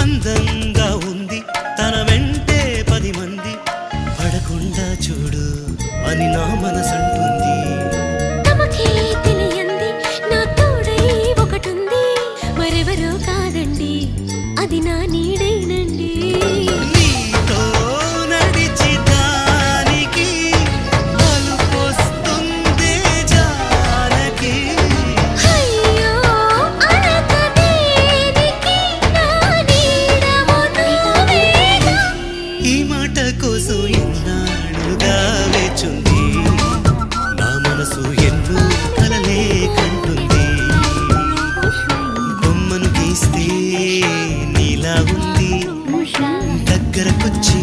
అందంగా ఉంది తన వెంటే 10 మంది పడకుండా చూడు అని నా మనసంటుంది. తమకే తెలియంది నా తోడై ఒకటుంది, మరెవరో కాదండి అది నా నీడేనండి. నీతో నడిచి దానికి అలుపొస్తుందే జానకి. అయ్యో అనక దేనికి నా నీడవు నువ్వేగా. ఈ మాట కోసం ఎన్నాళ్ళుగా వేచుంది నా మనసు, ఎన్నో కలలే కంటుంది. బొమ్మను గీస్తే నీలా ఉంది, దగ్గరకొచ్చి